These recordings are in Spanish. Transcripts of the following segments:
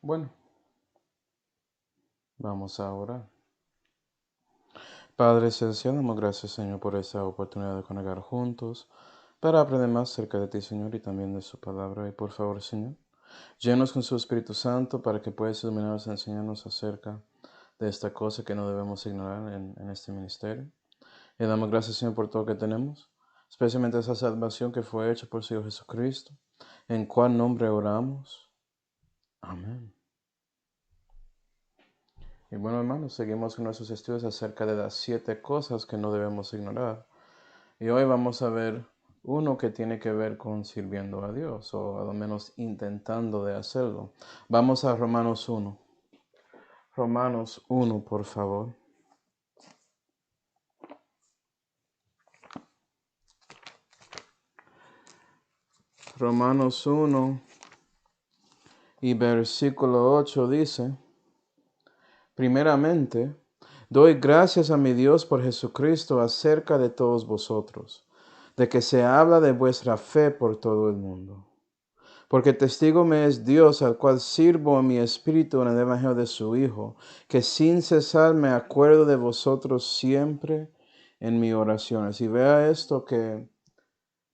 Bueno, vamos a orar. Padre Celestial, damos gracias, Señor, por esta oportunidad de conectar juntos para aprender más acerca de ti, Señor, y también de su palabra. Y por favor, Señor, llénanos con su Espíritu Santo para que puedas iluminarnos y enseñarnos acerca de esta cosa que no debemos ignorar en este ministerio. Y damos gracias, Señor, por todo lo que tenemos, especialmente esa salvación que fue hecha por su Hijo Jesucristo, en cuál nombre oramos. Amén. Y bueno, hermanos, seguimos con nuestros estudios acerca de las 7 cosas que no debemos ignorar. Y hoy vamos a ver uno que tiene que ver con sirviendo a Dios, o a lo menos intentando de hacerlo. Vamos a Romanos 1. Romanos 1, por favor. Romanos 1 y versículo 8 dice: Primeramente, doy gracias a mi Dios por Jesucristo acerca de todos vosotros, de que se habla de vuestra fe por todo el mundo. Porque testigo me es Dios, al cual sirvo en mi espíritu en el evangelio de su Hijo, que sin cesar me acuerdo de vosotros siempre en mis oraciones. Y vea esto, que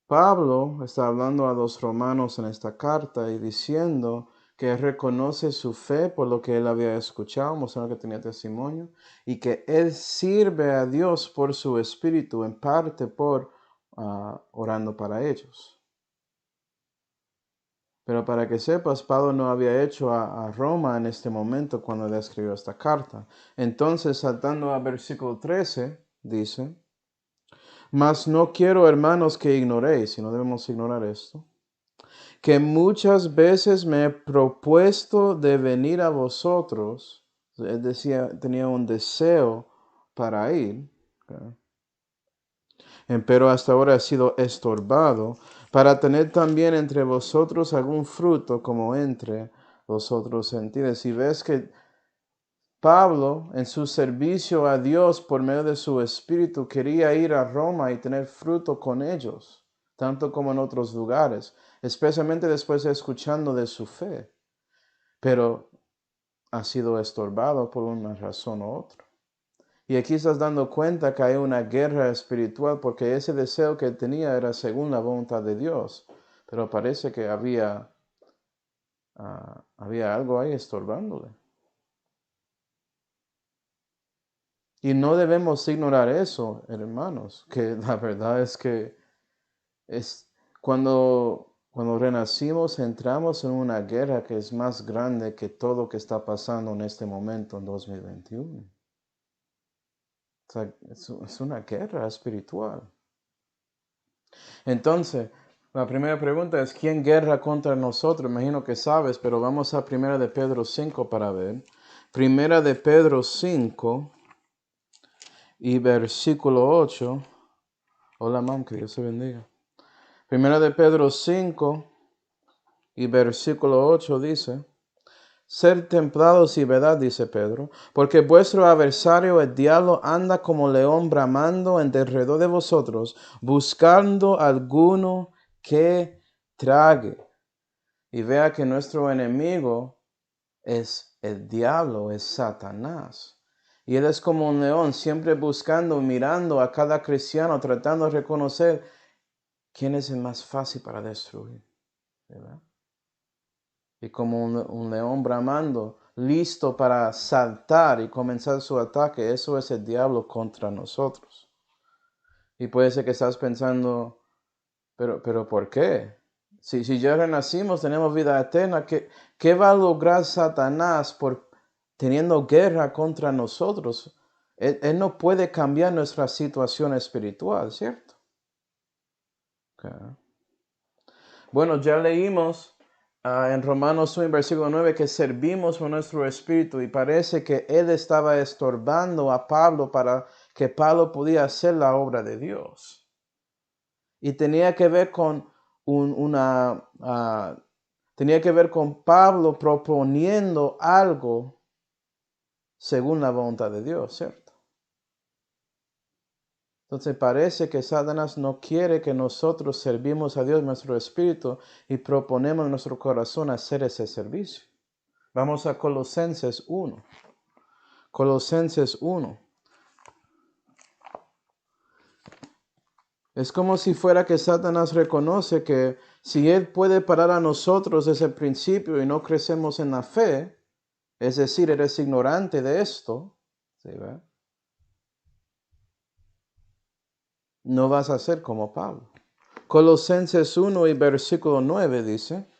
Pablo está hablando a los romanos en esta carta y diciendo que él reconoce su fe por lo que él había escuchado, mostrando que tenía testimonio, y que él sirve a Dios por su espíritu, en parte por orando para ellos. Pero para que sepas, Pablo no había hecho a Roma en este momento cuando le escribió esta carta. Entonces, saltando a versículo 13, dice: Mas no quiero, hermanos, que ignoréis, y no debemos ignorar esto, que muchas veces me he propuesto de venir a vosotros. Él decía, tenía un deseo para ir, ¿okay? Pero hasta ahora ha sido estorbado, para tener también entre vosotros algún fruto como entre los otros gentiles. Y ves que Pablo, en su servicio a Dios por medio de su espíritu, quería ir a Roma y tener fruto con ellos, tanto como en otros lugares, especialmente después de escuchando de su fe. Pero ha sido estorbado por una razón u otra. Y aquí estás dando cuenta que hay una guerra espiritual, porque ese deseo que tenía era según la voluntad de Dios. Pero parece que había algo ahí estorbándole. Y no debemos ignorar eso, hermanos, que la verdad es que es cuando renacimos entramos en una guerra que es más grande que todo lo que está pasando en este momento en 2021. O sea, es una guerra espiritual. Entonces, la primera pregunta es: ¿quién guerra contra nosotros? Imagino que sabes, pero vamos a 1 de Pedro 5 para ver. 1 de Pedro 5 y versículo 8. Hola, mam, que Dios te bendiga. 1 de Pedro 5 y versículo 8 dice: Ser templados y verdad, dice Pedro, porque vuestro adversario el diablo anda como león bramando en derredor de vosotros, buscando alguno que trague. Y vea que nuestro enemigo es el diablo, es Satanás. Y él es como un león, siempre buscando, mirando a cada cristiano, tratando de reconocer quién es el más fácil para destruir, ¿verdad? Y como un león bramando, listo para saltar y comenzar su ataque. Eso es el diablo contra nosotros. Y puede ser que estás pensando, pero ¿por qué? Si ya renacimos, tenemos vida eterna, ¿qué va a lograr Satanás por teniendo guerra contra nosotros? Él no puede cambiar nuestra situación espiritual, ¿cierto? Okay. Bueno, ya leímos en Romanos 1, versículo 9, que servimos con nuestro espíritu, y parece que él estaba estorbando a Pablo para que Pablo pudiera hacer la obra de Dios. Y tenía que ver con tenía que ver con Pablo proponiendo algo según la voluntad de Dios, ¿cierto? Entonces parece que Satanás no quiere que nosotros servimos a Dios nuestro espíritu y proponemos en nuestro corazón hacer ese servicio. Vamos a Colosenses 1. Colosenses 1. Es como si fuera que Satanás reconoce que si él puede parar a nosotros desde el principio y no crecemos en la fe, es decir, eres ignorante de esto, ¿sí, ve? No vas a ser como Pablo. Colosenses 1 y versículo 9 dice: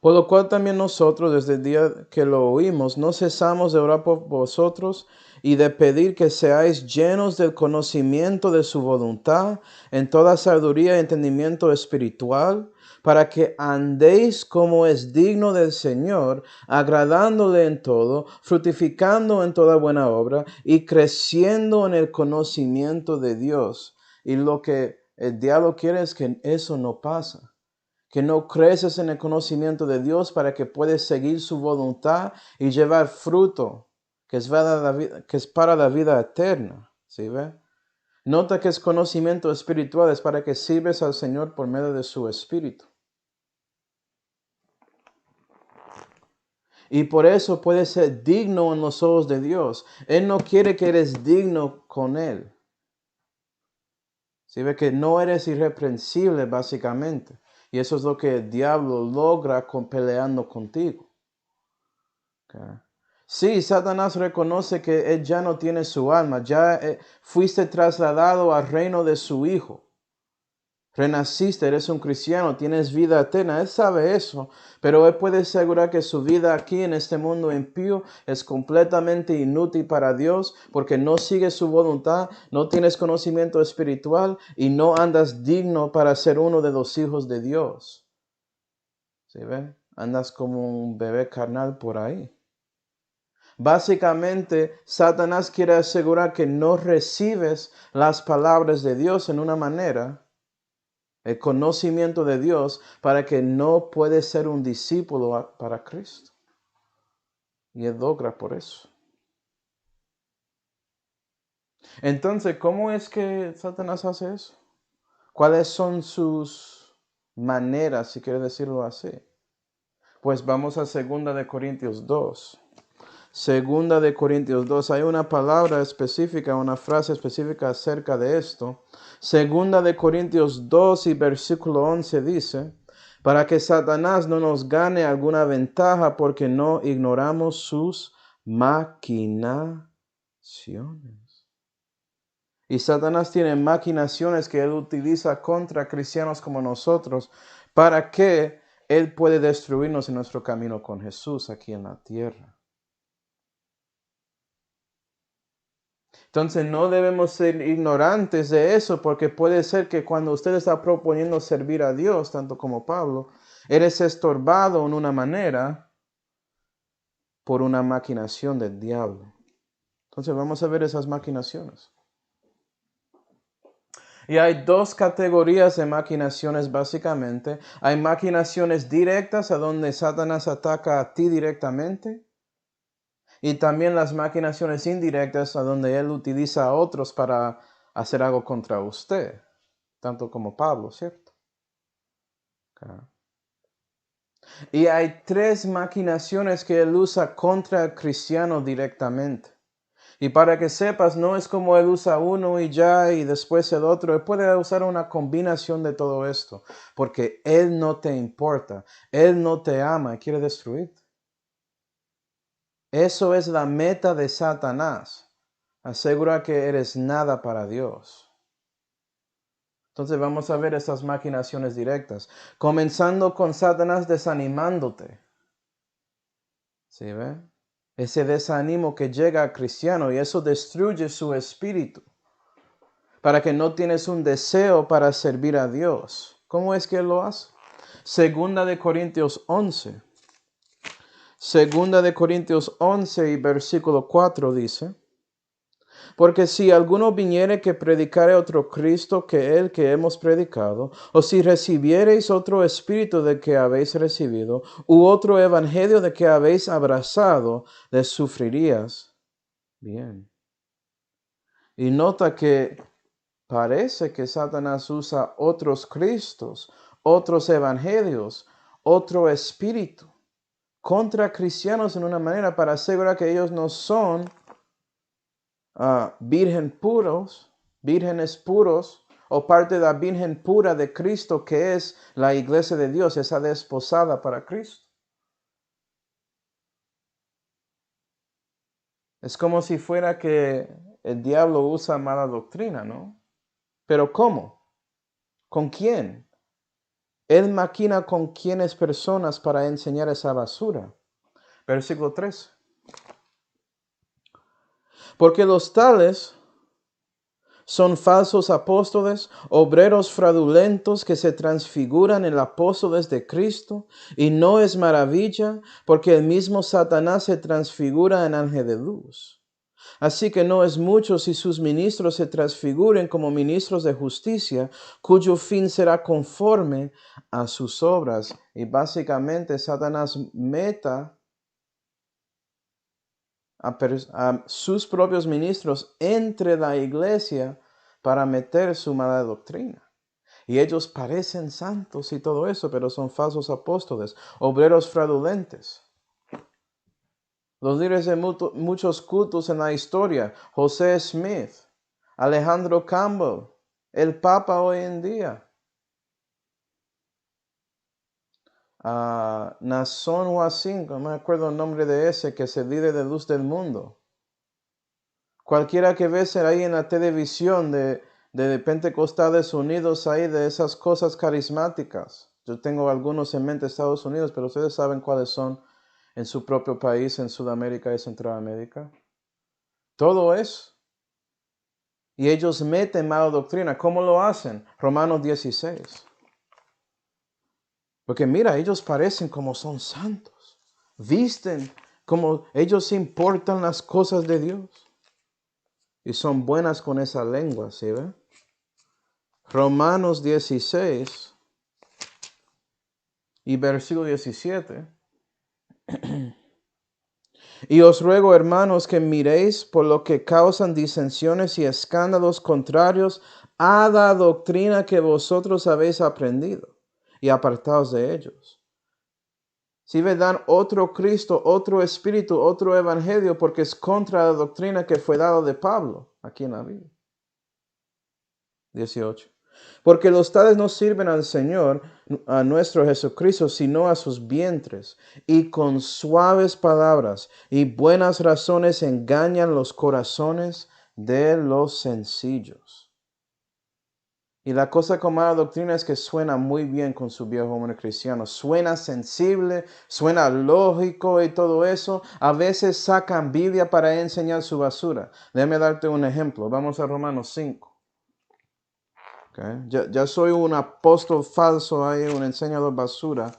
por lo cual también nosotros, desde el día que lo oímos, no cesamos de orar por vosotros y de pedir que seáis llenos del conocimiento de su voluntad, en toda sabiduría y entendimiento espiritual, para que andéis como es digno del Señor, agradándole en todo, fructificando en toda buena obra y creciendo en el conocimiento de Dios. Y lo que el diablo quiere es que eso no pasa. Que no creces en el conocimiento de Dios para que puedas seguir su voluntad y llevar fruto, que es para la vida eterna. ¿Sí ve? Nota que es conocimiento espiritual, es para que sirves al Señor por medio de su Espíritu. Y por eso puedes ser digno en los ojos de Dios. Él no quiere que eres digno con Él. ¿Sí ve? Que no eres irreprensible básicamente. Y eso es lo que el diablo logra peleando contigo. Okay. Sí, Satanás reconoce que él ya no tiene su alma, ya fuiste trasladado al reino de su Hijo. Renaciste, eres un cristiano, tienes vida eterna. Él sabe eso, pero él puede asegurar que su vida aquí en este mundo impío es completamente inútil para Dios porque no sigues su voluntad, no tienes conocimiento espiritual y no andas digno para ser uno de los hijos de Dios. ¿Sí ve? Andas como un bebé carnal por ahí. Básicamente, Satanás quiere asegurar que no recibes las palabras de Dios en una manera, el conocimiento de Dios, para que no puedes ser un discípulo para Cristo. Y él logra por eso. Entonces, ¿cómo es que Satanás hace eso? ¿Cuáles son sus maneras, si quiere decirlo así? Pues vamos a 2 Corintios 2. Segunda de Corintios 2, hay una palabra específica, una frase específica acerca de esto. Segunda de Corintios 2 y versículo 11 dice: para que Satanás no nos gane alguna ventaja porque no ignoramos sus maquinaciones. Y Satanás tiene maquinaciones que él utiliza contra cristianos como nosotros para que él puede destruirnos en nuestro camino con Jesús aquí en la tierra. Entonces no debemos ser ignorantes de eso, porque puede ser que cuando usted está proponiendo servir a Dios, tanto como Pablo, eres estorbado en una manera por una maquinación del diablo. Entonces vamos a ver esas maquinaciones. Y hay dos categorías de maquinaciones básicamente. Hay maquinaciones directas a donde Satanás ataca a ti directamente. Y también las maquinaciones indirectas a donde él utiliza a otros para hacer algo contra usted, tanto como Pablo, ¿cierto? Okay. Y hay tres maquinaciones que él usa contra el cristiano directamente. Y para que sepas, no es como él usa uno y ya y después el otro. Él puede usar una combinación de todo esto, porque él no te importa, él no te ama y quiere destruirte. Eso es la meta de Satanás. Asegura que eres nada para Dios. Entonces vamos a ver estas maquinaciones directas. Comenzando con Satanás desanimándote. ¿Sí ve? Ese desánimo que llega al cristiano y eso destruye su espíritu. Para que no tienes un deseo para servir a Dios. ¿Cómo es que él lo hace? Segunda de Corintios 11. Segunda de Corintios 11 y versículo 4 dice: porque si alguno viniere que predicare otro Cristo que el que hemos predicado, o si recibiereis otro espíritu de que habéis recibido, u otro evangelio de que habéis abrazado, les sufrirías bien. Y nota que parece que Satanás usa otros Cristos, otros evangelios, otro espíritu contra cristianos en una manera para asegurar que ellos no son vírgenes puros, o parte de la virgen pura de Cristo, que es la iglesia de Dios, esa desposada para Cristo. Es como si fuera que el diablo usa mala doctrina, ¿no? Pero ¿cómo? ¿Con quién? Él maquina con quiénes personas para enseñar esa basura. Versículo 3. Porque los tales son falsos apóstoles, obreros fraudulentos que se transfiguran en apóstoles de Cristo, y no es maravilla, porque el mismo Satanás se transfigura en ángel de luz. Así que no es mucho si sus ministros se transfiguren como ministros de justicia, cuyo fin será conforme a sus obras. Y básicamente Satanás meta a sus propios ministros entre la iglesia para meter su mala doctrina. Y ellos parecen santos y todo eso, pero son falsos apóstoles, obreros fraudulentes. Los líderes de muchos cultos en la historia, José Smith, Alejandro Campbell, el Papa hoy en día, Nason Huasin, no me acuerdo el nombre de ese, que es el líder de Luz del Mundo. Cualquiera que ves ahí en la televisión de Pentecostales Unidos, ahí de esas cosas carismáticas. Yo tengo algunos en mente Estados Unidos, pero ustedes saben cuáles son en su propio país, en Sudamérica y Centroamérica. Todo eso. Y ellos meten mala doctrina. ¿Cómo lo hacen? Romanos 16. Porque mira, ellos parecen como son santos. Visten como ellos importan las cosas de Dios. Y son buenas con esa lengua, ¿sí ve? Romanos 16 y versículo 17. Y os ruego, hermanos, que miréis por lo que causan disensiones y escándalos contrarios a la doctrina que vosotros habéis aprendido, y apartaos de ellos. Si dan otro Cristo, otro Espíritu, otro Evangelio, porque es contra la doctrina que fue dada de Pablo, aquí en la Biblia. 18. Porque los tales no sirven al Señor, a nuestro Jesucristo, sino a sus vientres, y con suaves palabras y buenas razones engañan los corazones de los sencillos. Y la cosa con mala doctrina es que suena muy bien con su viejo hombre cristiano. Suena sensible, suena lógico y todo eso. A veces sacan Biblia para enseñar su basura. Déjame darte un ejemplo. Vamos a Romanos 5. Okay. Ya soy un apóstol falso, hay un enseñador basura.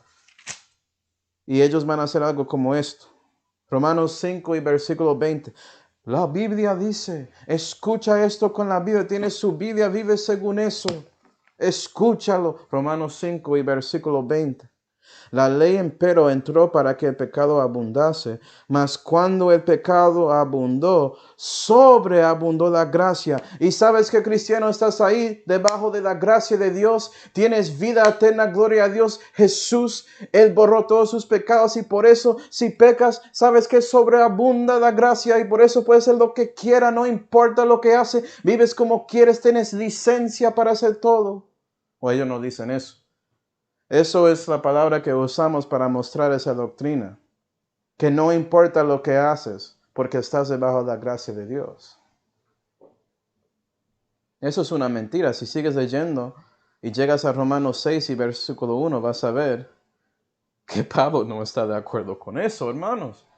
Y ellos van a hacer algo como esto. Romanos 5 y versículo 20. La Biblia dice, escucha esto con la Biblia. Tienes su Biblia, vive según eso. Escúchalo. Romanos 5 y versículo 20. La ley, empero, entró para que el pecado abundase, mas cuando el pecado abundó, sobreabundó la gracia. Y sabes que, cristiano, estás ahí debajo de la gracia de Dios, tienes vida eterna, gloria a Dios. Jesús, Él borró todos sus pecados, y por eso, si pecas, sabes que sobreabunda la gracia, y por eso puedes hacer lo que quiera, no importa lo que hace, vives como quieres, tienes licencia para hacer todo. O ellos no dicen eso. Eso es la palabra que usamos para mostrar esa doctrina. Que no importa lo que haces, porque estás debajo de la gracia de Dios. Eso es una mentira. Si sigues leyendo y llegas a Romanos 6 y versículo 1, vas a ver que Pablo no está de acuerdo con eso, hermanos.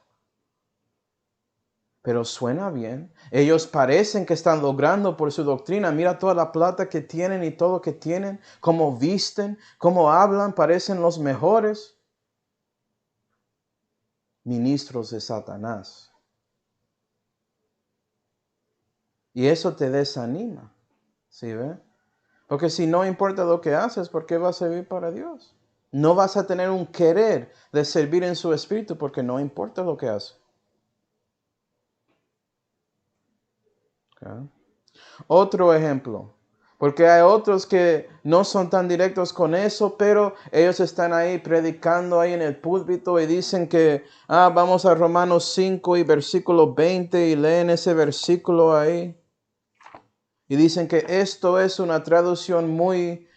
Pero suena bien. Ellos parecen que están logrando por su doctrina. Mira toda la plata que tienen y todo que tienen. Cómo visten, cómo hablan, parecen los mejores. Ministros de Satanás. Y eso te desanima, ¿sí ve? Porque si no importa lo que haces, ¿por qué vas a servir para Dios? No vas a tener un querer de servir en su espíritu porque no importa lo que haces. Okay. Otro ejemplo, Porque hay otros que no son tan directos con eso, pero ellos están ahí predicando ahí en el púlpito y dicen que vamos a Romanos 5 y versículo 20 y leen ese versículo ahí. Y dicen que esto es una traducción muy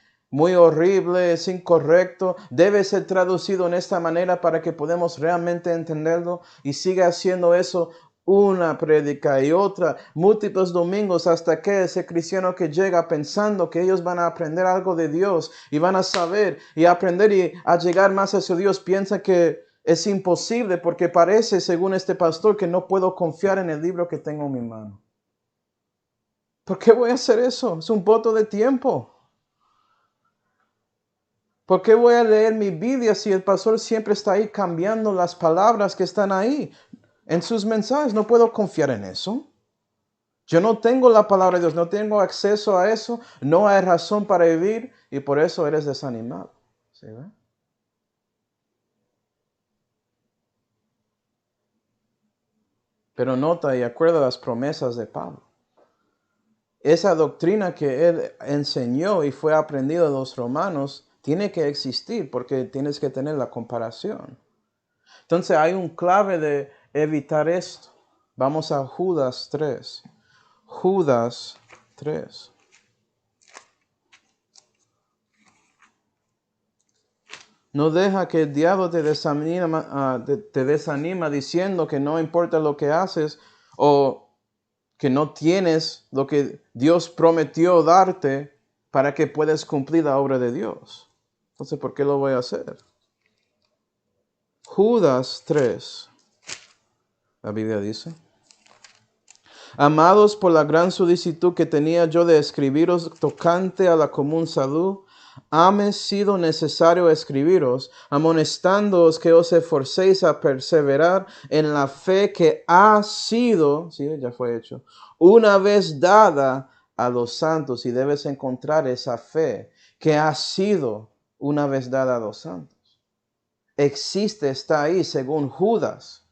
horrible, es incorrecto. Debe ser traducido en esta manera para que podamos realmente entenderlo. Y sigue haciendo eso una prédica y otra, múltiples domingos, hasta que ese cristiano que llega pensando que ellos van a aprender algo de Dios y van a saber y aprender y a llegar más hacia Dios, piensa que es imposible porque parece, según este pastor, que no puedo confiar en el libro que tengo en mi mano. ¿Por qué voy a hacer eso? Es un voto de tiempo. ¿Por qué voy a leer mi Biblia si el pastor siempre está ahí cambiando las palabras que están ahí en sus mensajes? No puedo confiar en eso. Yo no tengo la palabra de Dios, no tengo acceso a eso, no hay razón para vivir y por eso eres desanimado. ¿Sí, ve? Pero nota y acuerda las promesas de Pablo. Esa doctrina que él enseñó y fue aprendido de los romanos tiene que existir porque tienes que tener la comparación. Entonces hay un clave de evitar esto. Vamos a Judas 3. Judas 3. No deja que el diablo te desanima diciendo que no importa lo que haces o que no tienes lo que Dios prometió darte para que puedas cumplir la obra de Dios. Entonces, ¿por qué lo voy a hacer? Judas 3. La Biblia dice: Amados, por la gran solicitud que tenía yo de escribiros tocante a la común salud, hame sido necesario escribiros, amonestándoos que os esforcéis a perseverar en la fe que ha sido, sí, ya fue hecho, una vez dada a los santos. Y debes encontrar esa fe que ha sido una vez dada a los santos. Existe, está ahí, según Judas.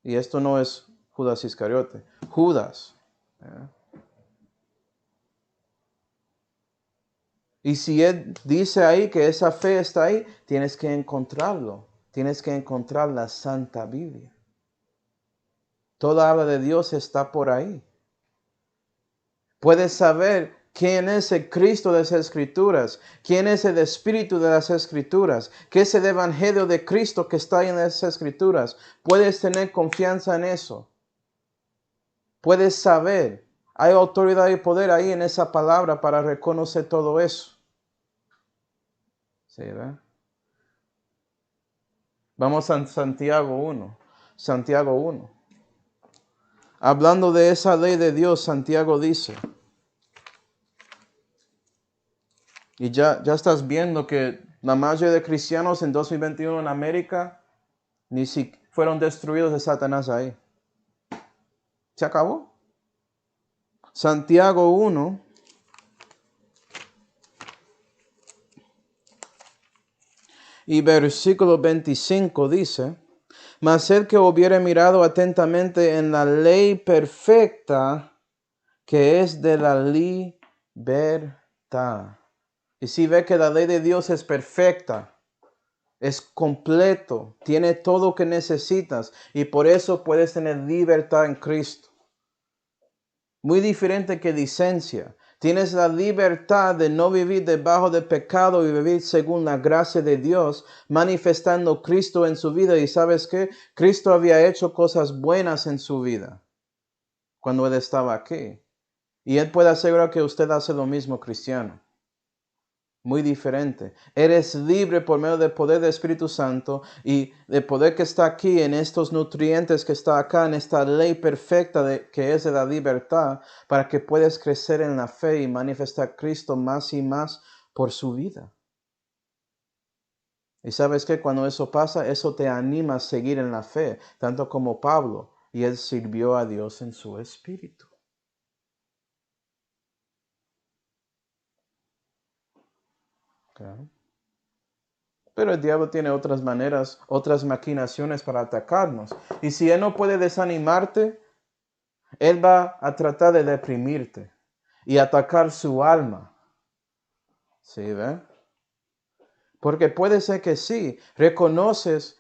Y esto no es Judas Iscariote, Judas. Y si él dice ahí que esa fe está ahí, tienes que encontrarlo. Tienes que encontrar la Santa Biblia. Toda habla de Dios está por ahí. Puedes saber quién es el Cristo de las Escrituras, quién es el Espíritu de las Escrituras, qué es el Evangelio de Cristo que está en las Escrituras. Puedes tener confianza en eso. Puedes saber. Hay autoridad y poder ahí en esa palabra para reconocer todo eso. ¿Sí, verdad? Vamos a Santiago 1. Santiago 1. Hablando de esa ley de Dios, Santiago dice, y ya estás viendo que la mayoría de cristianos en 2021 en América ni si fueron destruidos de Satanás ahí. ¿Se acabó? Santiago 1. Y versículo 25 dice: Mas el que hubiere mirado atentamente en la ley perfecta, que es de la libertad. Y si ve que la ley de Dios es perfecta, es completo, tiene todo lo que necesitas y por eso puedes tener libertad en Cristo. Muy diferente que licencia. Tienes la libertad de no vivir debajo del pecado y vivir según la gracia de Dios, manifestando Cristo en su vida. Y ¿sabes qué? Cristo había hecho cosas buenas en su vida cuando Él estaba aquí. Y Él puede asegurar que usted hace lo mismo, cristiano. Muy diferente. Eres libre por medio del poder del Espíritu Santo y del poder que está aquí en estos nutrientes que está acá, en esta ley perfecta que es de la libertad, para que puedas crecer en la fe y manifestar a Cristo más y más por su vida. Y sabes que cuando eso pasa, eso te anima a seguir en la fe, tanto como Pablo, y él sirvió a Dios en su espíritu. Okay. Pero el diablo tiene otras maneras, otras maquinaciones para atacarnos. Y si él no puede desanimarte, él va a tratar de deprimirte. y atacar su alma. ¿Sí, ve? Porque puede ser que sí, reconoces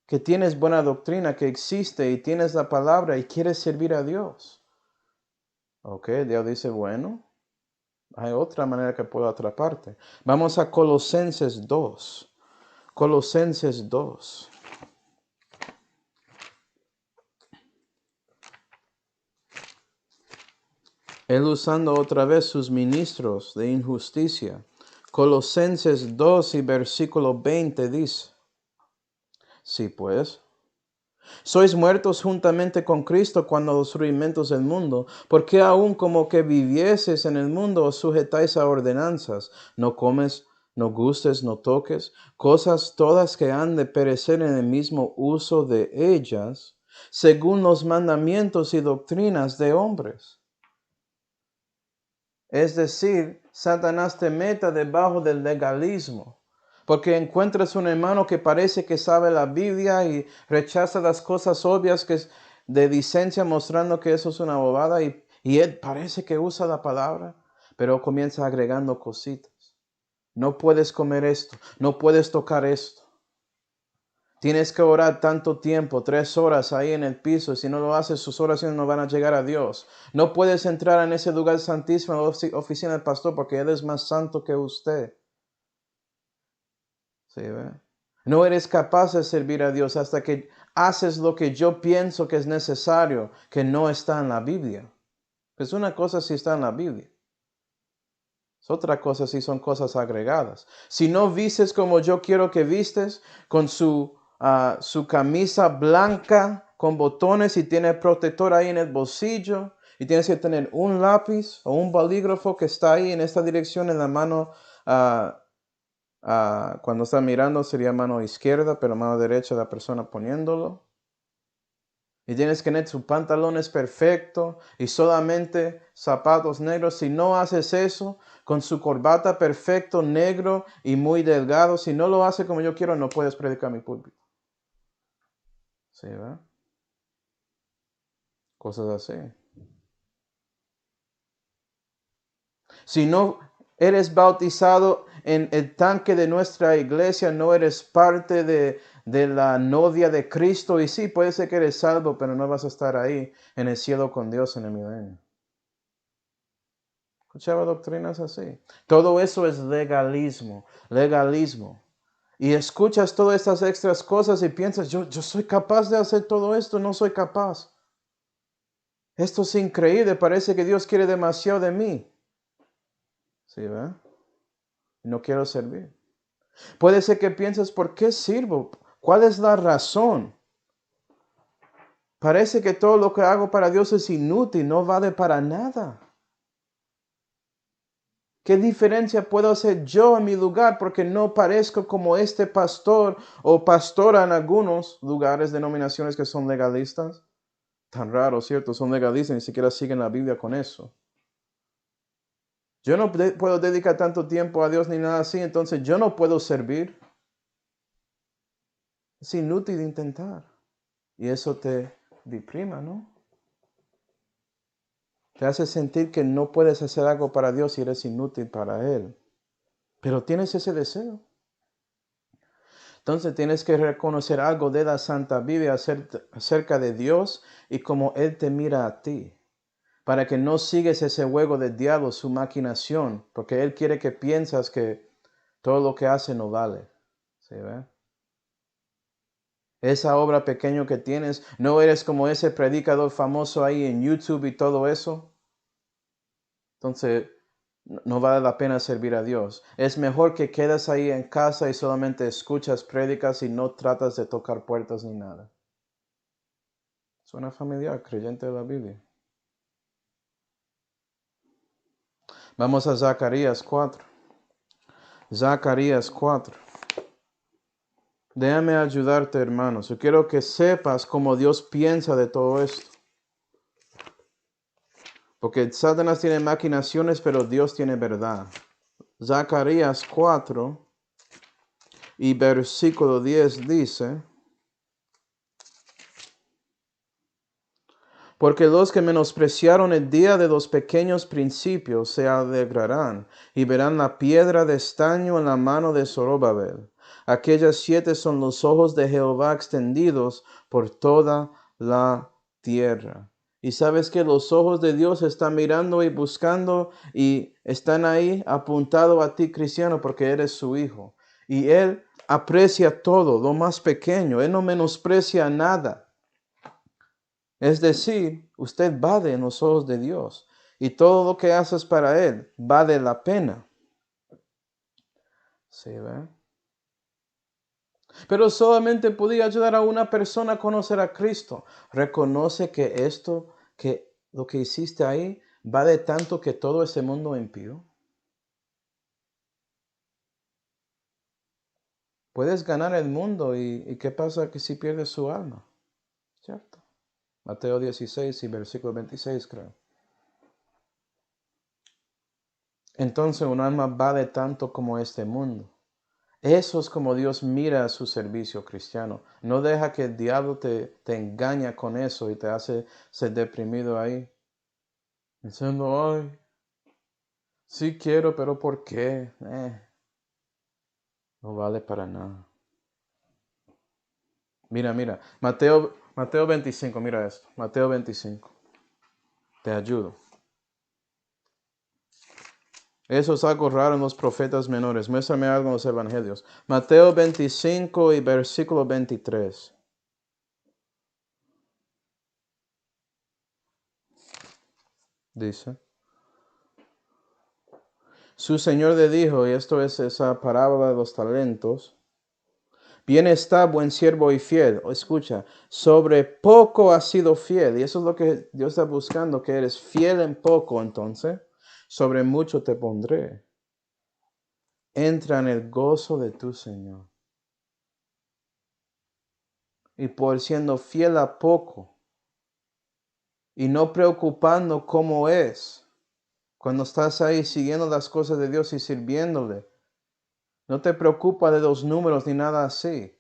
que tienes buena doctrina, que existe y tienes la palabra y quieres servir a Dios. Ok, Dios dice, bueno, hay otra manera que puedo atraparte. Vamos a Colosenses 2. Colosenses 2. Él usando otra vez sus ministros de injusticia. Colosenses 2 y versículo 20 dice, sí pues, sois muertos juntamente con Cristo cuando los rudimentos del mundo, porque aun como que vivieses en el mundo os sujetáis a ordenanzas, no comes, no gustes, no toques, cosas todas que han de perecer en el mismo uso de ellas, según los mandamientos y doctrinas de hombres. Es decir, Satanás te meta debajo del legalismo. Porque encuentras un hermano que parece que sabe la Biblia y rechaza las cosas obvias que es de licencia, mostrando que eso es una bobada y él parece que usa la palabra, pero comienza agregando cositas. No puedes comer esto, no puedes tocar esto. Tienes que orar tanto tiempo, 3 horas ahí en el piso. Si no lo haces, sus oraciones no van a llegar a Dios. No puedes entrar en ese lugar santísimo, en la oficina del pastor, porque Él es más santo que usted. ¿Sí, ve? No eres capaz de servir a Dios hasta que haces lo que yo pienso que es necesario, que no está en la Biblia. Es una cosa si está en la Biblia. Es otra cosa si son cosas agregadas. Si no vistes como yo quiero que vistes, con su camisa blanca con botones y tiene protector ahí en el bolsillo, y tienes que tener un lápiz o un bolígrafo que está ahí en esta dirección en la mano, cuando está mirando sería mano izquierda, pero mano derecha la persona poniéndolo. Y tienes que tener tus pantalones perfectos y solamente zapatos negros. Si no haces eso, con su corbata perfecto, negro y muy delgado, si no lo haces como yo quiero, no puedes predicar mi púlpito. ¿Sí, verdad? Cosas así. Si no eres bautizado en el tanque de nuestra iglesia, no eres parte de la novia de Cristo. Y sí, puede ser que eres salvo, pero no vas a estar ahí en el cielo con Dios en el milenio. Escuchaba doctrinas así. Todo eso es legalismo, legalismo. Y escuchas todas estas extras cosas y piensas, yo soy capaz de hacer todo esto, no soy capaz. Esto es increíble, parece que Dios quiere demasiado de mí. ¿Sí, verdad? No quiero servir. Puede ser que pienses, ¿por qué sirvo? ¿Cuál es la razón? Parece que todo lo que hago para Dios es inútil, no vale para nada. ¿Qué diferencia puedo hacer yo en mi lugar porque no parezco como este pastor o pastora en algunos lugares, denominaciones que son legalistas? Tan raro, ¿cierto? Son legalistas, ni siquiera siguen la Biblia con eso. Yo no puedo dedicar tanto tiempo a Dios ni nada así, entonces yo no puedo servir. Es inútil intentar. Y eso te deprima, ¿no? Te hace sentir que no puedes hacer algo para Dios y eres inútil para Él. Pero tienes ese deseo. Entonces tienes que reconocer algo de la Santa Biblia acerca de Dios y cómo Él te mira a ti. Para que no sigues ese juego del diablo, su maquinación. Porque Él quiere que piensas que todo lo que hace no vale. ¿Sí, ve? Esa obra pequeña que tienes, no eres como ese predicador famoso ahí en YouTube y todo eso. Entonces, no vale la pena servir a Dios. Es mejor que quedes ahí en casa y solamente escuchas prédicas y no tratas de tocar puertas ni nada. Suena familiar, creyente de la Biblia. Vamos a Zacarías 4. Zacarías 4. Déjame ayudarte, hermanos. Yo quiero que sepas cómo Dios piensa de todo esto. Porque Satanás tiene maquinaciones, pero Dios tiene verdad. Zacarías 4 y versículo 10 dice: Porque los que menospreciaron el día de los pequeños principios se alegrarán y verán la piedra de estaño en la mano de Zorobabel. Aquellas 7 son los ojos de Jehová extendidos por toda la tierra. Y sabes que los ojos de Dios están mirando y buscando y están ahí apuntado a ti, cristiano, porque eres su hijo. Y Él aprecia todo, lo más pequeño. Él no menosprecia nada. Es decir, usted vale en los ojos de Dios. Y todo lo que haces para Él vale la pena. ¿Sí, ve? Pero solamente podía ayudar a una persona a conocer a Cristo. Reconoce que que lo que hiciste ahí, vale tanto que todo ese mundo impío. Puedes ganar el mundo y ¿qué pasa que si pierdes su alma? ¿Cierto? Mateo 16 y versículo 26, creo. Entonces un alma vale tanto como este mundo. Eso es como Dios mira su servicio cristiano. No deja que el diablo te engaña con eso y te hace ser deprimido ahí. Diciendo, ay, sí quiero, pero ¿por qué? No vale para nada. Mira, Mateo 25, mira esto. Mateo 25. Te ayudo. Eso es algo raro en los profetas menores. Muéstrame algo en los evangelios. Mateo 25 y versículo 23. Dice. Su señor le dijo, y esto es esa parábola de los talentos. Bien está, buen siervo y fiel. Escucha, sobre poco has sido fiel. Y eso es lo que Dios está buscando, que eres fiel en poco, entonces. Sobre mucho te pondré. Entra en el gozo de tu Señor. Y por siendo fiel a poco, y no preocupando cómo es, cuando estás ahí siguiendo las cosas de Dios y sirviéndole, no te preocupa de los números ni nada así.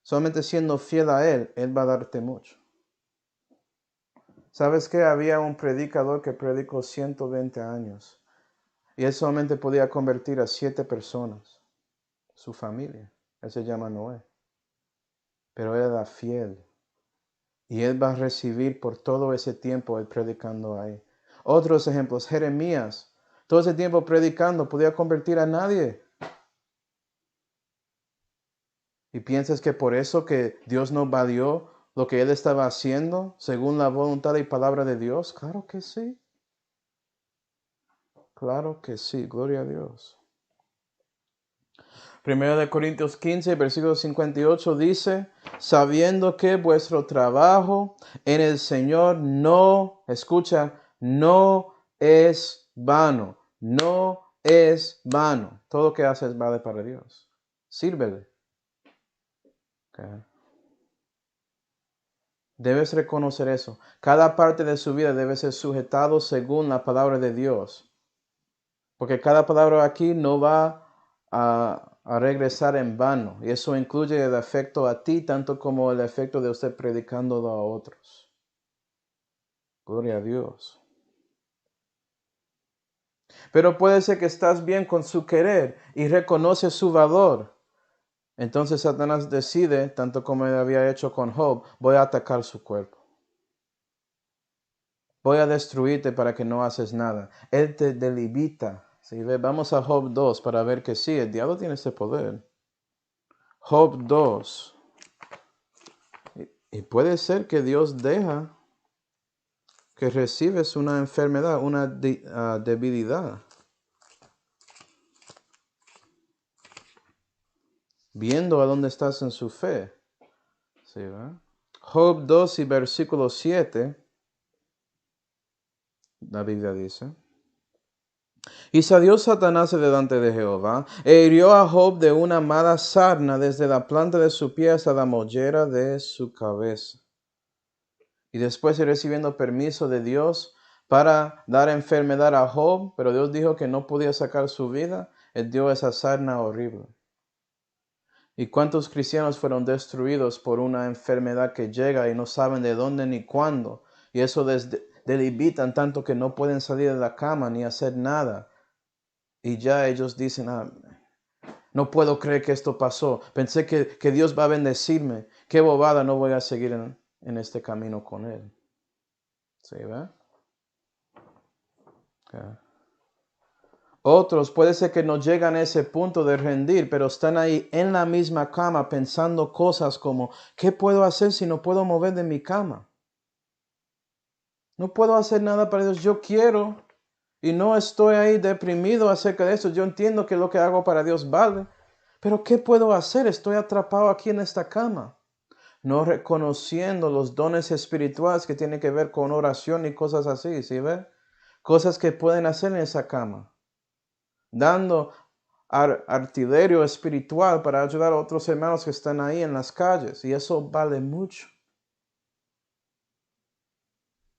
Solamente siendo fiel a Él, Él va a darte mucho. ¿Sabes qué? Había un predicador que predicó 120 años y él solamente podía convertir a 7 personas, su familia. Él se llama Noé. Pero él era fiel y él va a recibir por todo ese tiempo él predicando ahí. Otros ejemplos, Jeremías, todo ese tiempo predicando, podía convertir a nadie. ¿Y piensas que por eso que Dios no valió lo que él estaba haciendo según la voluntad y palabra de Dios? Claro que sí. Claro que sí, gloria a Dios. Primero de Corintios 15, versículo 58 dice, sabiendo que vuestro trabajo en el Señor no, escucha, no es vano, no es vano. Todo lo que haces vale para Dios. Sírvele. Okay. Debes reconocer eso. Cada parte de su vida debe ser sujetado según la palabra de Dios. Porque cada palabra aquí no va a regresar en vano. Y eso incluye el efecto a ti, tanto como el efecto de usted predicándolo a otros. Gloria a Dios. Pero puede ser que estás bien con su querer y reconoce su valor. Entonces Satanás decide, tanto como él había hecho con Job, voy a atacar su cuerpo. Voy a destruirte para que no haces nada. Él te debilita. ¿Sí? Vamos a Job 2 para ver que sí, el diablo tiene ese poder. Job 2. Y puede ser que Dios deja que recibes una enfermedad, una debilidad. Viendo a dónde estás en su fe. ¿Sí, ¿verdad? Job 2 y versículo 7. La Biblia dice. Y salió Satanás delante de Jehová, e hirió a Job de una mala sarna desde la planta de su pie hasta la mollera de su cabeza. Y después recibiendo permiso de Dios para dar enfermedad a Job, pero Dios dijo que no podía sacar su vida, él dio esa sarna horrible. ¿Y cuántos cristianos fueron destruidos por una enfermedad que llega y no saben de dónde ni cuándo? Y eso debilitan tanto que no pueden salir de la cama ni hacer nada. Y ya ellos dicen, no puedo creer que esto pasó. Pensé que Dios va a bendecirme. Qué bobada, no voy a seguir en este camino con Él. ¿Sí, ve? Okay. Otros puede ser que no llegan a ese punto de rendir, pero están ahí en la misma cama pensando cosas como, ¿qué puedo hacer si no puedo mover de mi cama? No puedo hacer nada para Dios. Yo quiero y no estoy ahí deprimido acerca de eso. Yo entiendo que lo que hago para Dios vale. Pero ¿qué puedo hacer? Estoy atrapado aquí en esta cama. No reconociendo los dones espirituales que tienen que ver con oración y cosas así, ¿sí ve? Cosas que pueden hacer en esa cama. Dando artillería espiritual para ayudar a otros hermanos que están ahí en las calles. Y eso vale mucho.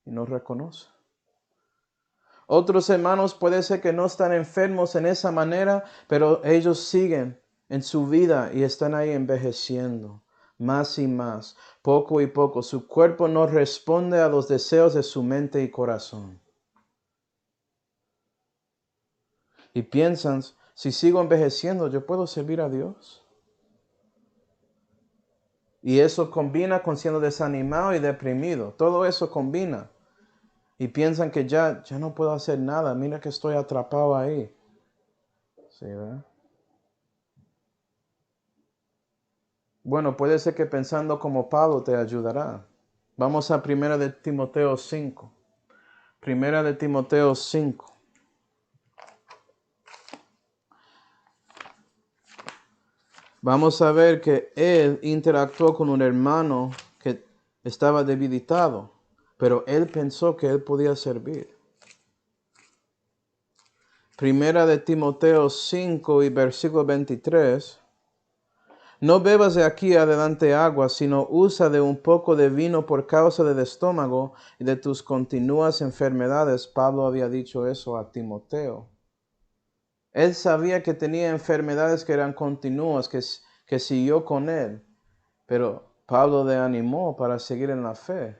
Y no reconoce. Otros hermanos puede ser que no están enfermos en esa manera, pero ellos siguen en su vida y están ahí envejeciendo más y más, poco y poco. Su cuerpo no responde a los deseos de su mente y corazón. Y piensan, si sigo envejeciendo, ¿yo puedo servir a Dios? Y eso combina con siendo desanimado y deprimido. Todo eso combina. Y piensan que ya no puedo hacer nada. Mira que estoy atrapado ahí. ¿Sí, verdad? Bueno, puede ser que pensando como Pablo te ayudará. Vamos a 1 de Timoteo 5. 1 de Timoteo 5. Vamos a ver que él interactuó con un hermano que estaba debilitado, pero él pensó que él podía servir. 1 de Timoteo 5 y versículo 23. No bebas de aquí adelante agua, sino usa de un poco de vino por causa del estómago y de tus continuas enfermedades. Pablo había dicho eso a Timoteo. Él sabía que tenía enfermedades que eran continuas, que siguió con él. Pero Pablo le animó para seguir en la fe.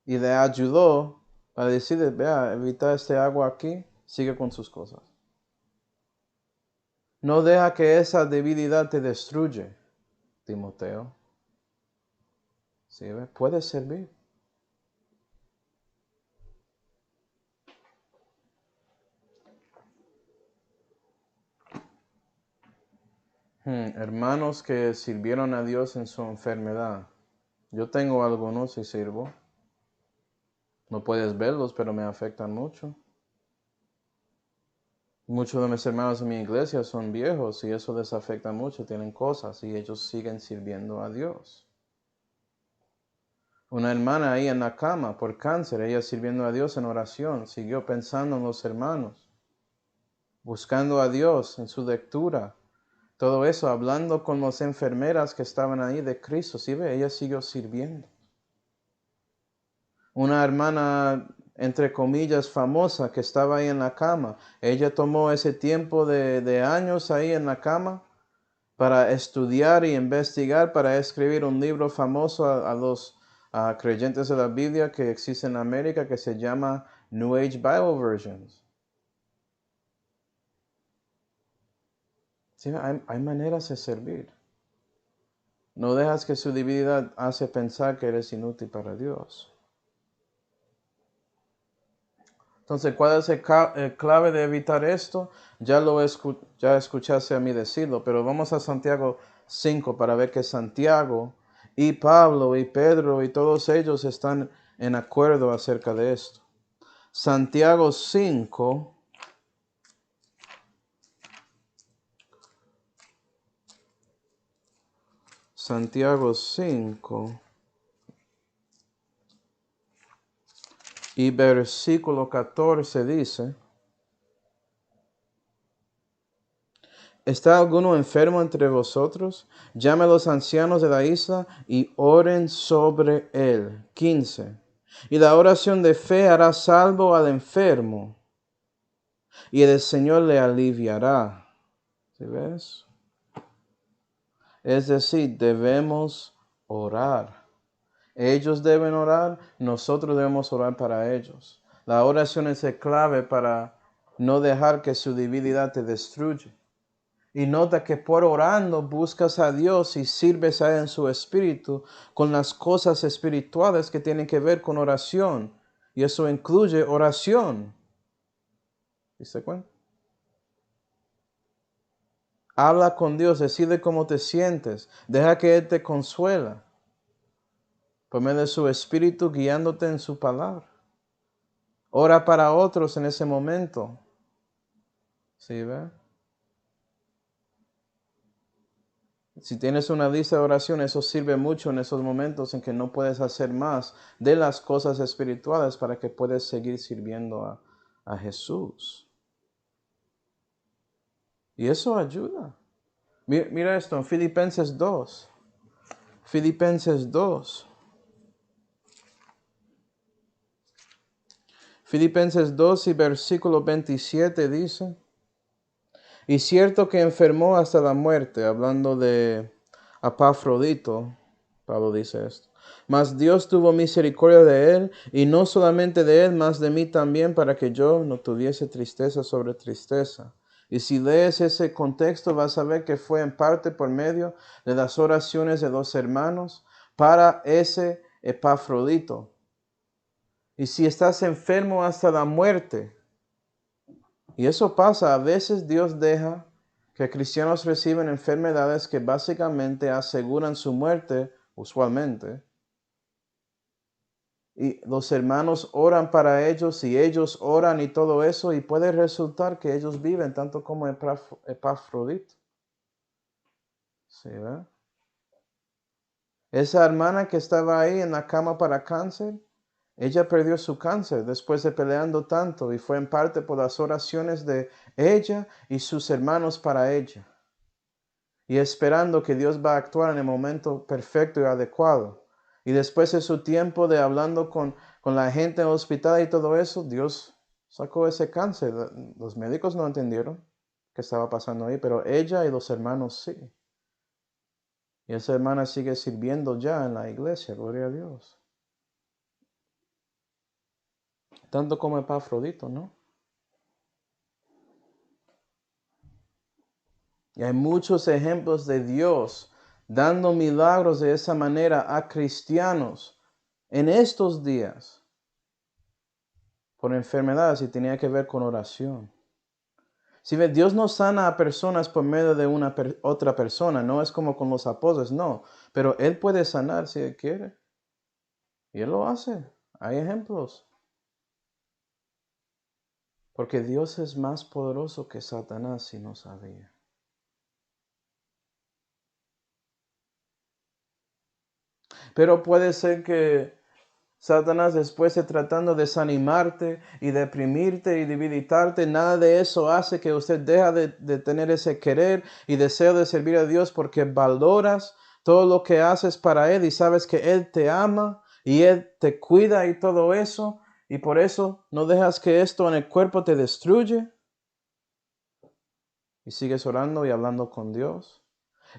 Y le ayudó para decirle, vea, evita este agua aquí, sigue con sus cosas. No deja que esa debilidad te destruya, Timoteo. ¿Sí, ve? Puede servir. Hermanos que sirvieron a Dios en su enfermedad. Yo tengo algunos y sirvo. No puedes verlos, pero me afectan mucho. Muchos de mis hermanos en mi iglesia son viejos y eso les afecta mucho, tienen cosas y ellos siguen sirviendo a Dios. Una hermana ahí en la cama por cáncer, ella sirviendo a Dios en oración, siguió pensando en los hermanos, buscando a Dios en su lectura. Todo eso, hablando con las enfermeras que estaban ahí de Cristo, ¿sí ve? Ella siguió sirviendo. Una hermana, entre comillas, famosa que estaba ahí en la cama, ella tomó ese tiempo de años ahí en la cama para estudiar y investigar, para escribir un libro famoso a los creyentes de la Biblia que existe en América, que se llama New Age Bible Versions. Sí, hay maneras de servir. No dejas que su divinidad hace pensar que eres inútil para Dios. Entonces, ¿cuál es el clave de evitar esto? Ya escuchaste a mí decirlo, pero vamos a Santiago 5 para ver que Santiago y Pablo y Pedro y todos ellos están en acuerdo acerca de esto. Santiago 5. Santiago 5 y versículo 14 dice: ¿Está alguno enfermo entre vosotros? Llame a los ancianos de la isla y oren sobre él. 15. Y la oración de fe hará salvo al enfermo, y el Señor le aliviará. ¿Sí ves? Es decir, debemos orar. Ellos deben orar, nosotros debemos orar para ellos. La oración es clave para no dejar que su debilidad te destruya. Y nota que por orando buscas a Dios y sirves a Él en su espíritu con las cosas espirituales que tienen que ver con oración. Y eso incluye oración. ¿Diste cuenta? Habla con Dios, decide cómo te sientes. Deja que Él te consuela. Por medio de su espíritu guiándote en su palabra. Ora para otros en ese momento. ¿Sí ve? Si tienes una lista de oración, eso sirve mucho en esos momentos en que no puedes hacer más de las cosas espirituales para que puedas seguir sirviendo a Jesús. Y eso ayuda. Mira esto en Filipenses 2. Filipenses 2. Filipenses 2 y versículo 27 dice: y cierto que enfermó hasta la muerte, hablando de Epafrodito, Pablo dice esto. Mas Dios tuvo misericordia de él, y no solamente de él, mas de mí también, para que yo no tuviese tristeza sobre tristeza. Y si lees ese contexto, vas a ver que fue en parte por medio de las oraciones de los hermanos para ese Epafrodito. Y si estás enfermo hasta la muerte, y eso pasa, a veces Dios deja que cristianos reciben enfermedades que básicamente aseguran su muerte, usualmente. Y los hermanos oran para ellos y ellos oran y todo eso, y puede resultar que ellos viven tanto como Epafrodito. ¿Sí, verdad? Esa hermana que estaba ahí en la cama para cáncer, ella perdió su cáncer después de peleando tanto, y fue en parte por las oraciones de ella y sus hermanos para ella. Y esperando que Dios va a actuar en el momento perfecto y adecuado. Y después de su tiempo de hablando con la gente en el hospital y todo eso, Dios sacó ese cáncer. Los médicos no entendieron qué estaba pasando ahí, pero ella y los hermanos sí. Y esa hermana sigue sirviendo ya en la iglesia, gloria a Dios. Tanto como Epafrodito, ¿no? Y hay muchos ejemplos de Dios dando milagros de esa manera a cristianos en estos días por enfermedades, y tenía que ver con oración. Si ve, Dios no sana a personas por medio de otra persona, no es como con los apóstoles, no, pero Él puede sanar si Él quiere. Y Él lo hace. Hay ejemplos. Porque Dios es más poderoso que Satanás, si no sabía. Pero puede ser que Satanás, después de tratando de desanimarte y deprimirte y debilitarte, nada de eso hace que usted deje de tener ese querer y deseo de servir a Dios, porque valoras todo lo que haces para Él y sabes que Él te ama y Él te cuida y todo eso, y por eso no dejas que esto en el cuerpo te destruye y sigues orando y hablando con Dios.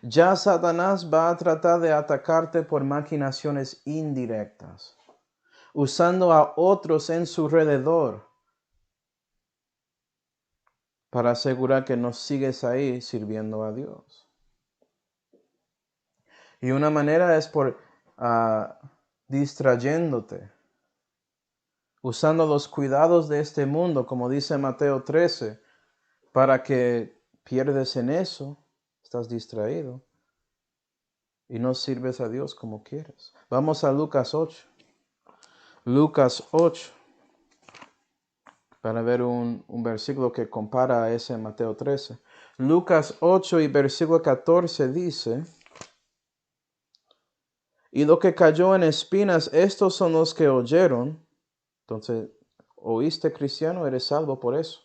Ya Satanás va a tratar de atacarte por maquinaciones indirectas, usando a otros en su alrededor para asegurar que no sigues ahí sirviendo a Dios. Y una manera es por distrayéndote, usando los cuidados de este mundo, como dice Mateo 13, para que pierdes en eso, estás distraído y no sirves a Dios como quieres. Vamos a Lucas 8. Lucas 8. Para ver un versículo que compara a ese Mateo 13. Lucas 8 y versículo 14 dice: y lo que cayó en espinas, estos son los que oyeron. Entonces, oíste, cristiano, eres salvo por eso.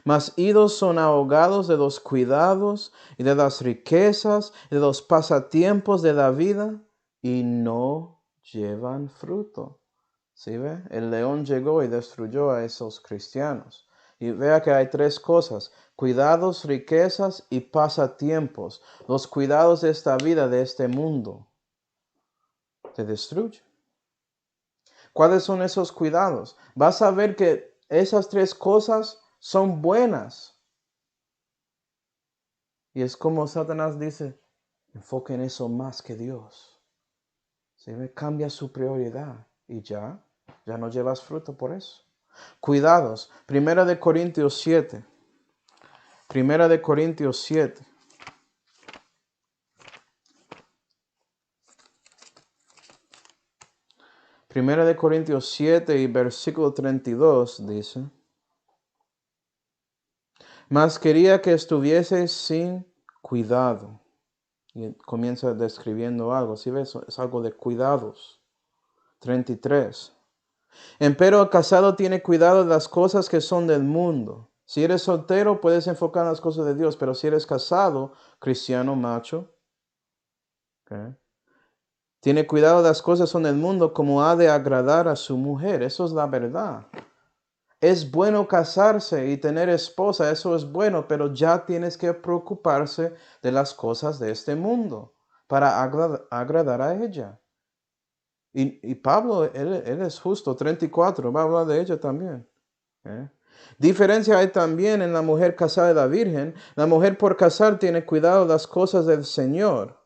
Mas idos son ahogados de los cuidados y de las riquezas y de los pasatiempos de la vida, y no llevan fruto. ¿Sí ve? El león llegó y destruyó a esos cristianos. Y vea que hay tres cosas: cuidados, riquezas y pasatiempos. Los cuidados de esta vida, de este mundo. te destruye. ¿Cuáles son esos cuidados? Vas a ver que esas tres cosas son buenas. Y es como Satanás dice, enfoque en eso más que Dios. ¿Sí? Cambia su prioridad y ya no llevas fruto por eso. Cuidados. Primera de Corintios 7. Primera de Corintios 7. Primera de Corintios 7 y versículo 32 dice, mas quería que estuvieseis sin cuidado. Y comienza describiendo algo, ¿sí ves? Es algo de cuidados. 33. Empero el casado tiene cuidado de las cosas que son del mundo. Si eres soltero, puedes enfocar en las cosas de Dios, pero si eres casado, cristiano, macho, ¿okay? Tiene cuidado de las cosas que son del mundo como ha de agradar a su mujer. Eso es la verdad. Es bueno casarse y tener esposa, eso es bueno, pero ya tienes que preocuparse de las cosas de este mundo para agradar a ella. Y Pablo, él es justo, 34, va a hablar de ella también. Diferencia hay también en la mujer casada y la virgen. La mujer por casar tiene cuidado de las cosas del Señor,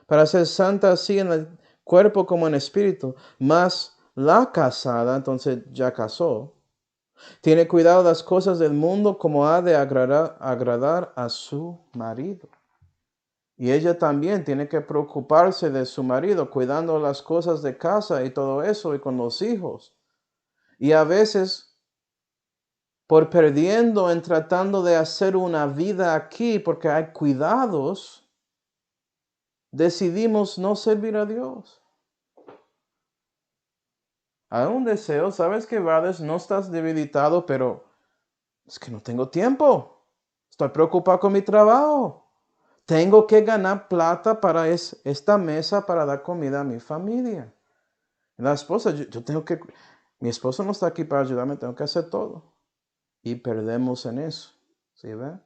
para ser santa así en el cuerpo como en espíritu. Mas la casada, entonces ya casó, tiene cuidado de las cosas del mundo como ha de agradar a su marido. Y ella también tiene que preocuparse de su marido, cuidando las cosas de casa y todo eso, y con los hijos. Y a veces, por perdiendo en tratando de hacer una vida aquí, porque hay cuidados, decidimos no servir a Dios. Hay un deseo, sabes que Vades, no estás debilitado, pero es que no tengo tiempo. Estoy preocupado con mi trabajo. Tengo que ganar plata para esta mesa para dar comida a mi familia. La esposa, yo tengo que, mi esposo no está aquí para ayudarme, tengo que hacer todo. Y perdemos en eso. ¿Sí ve?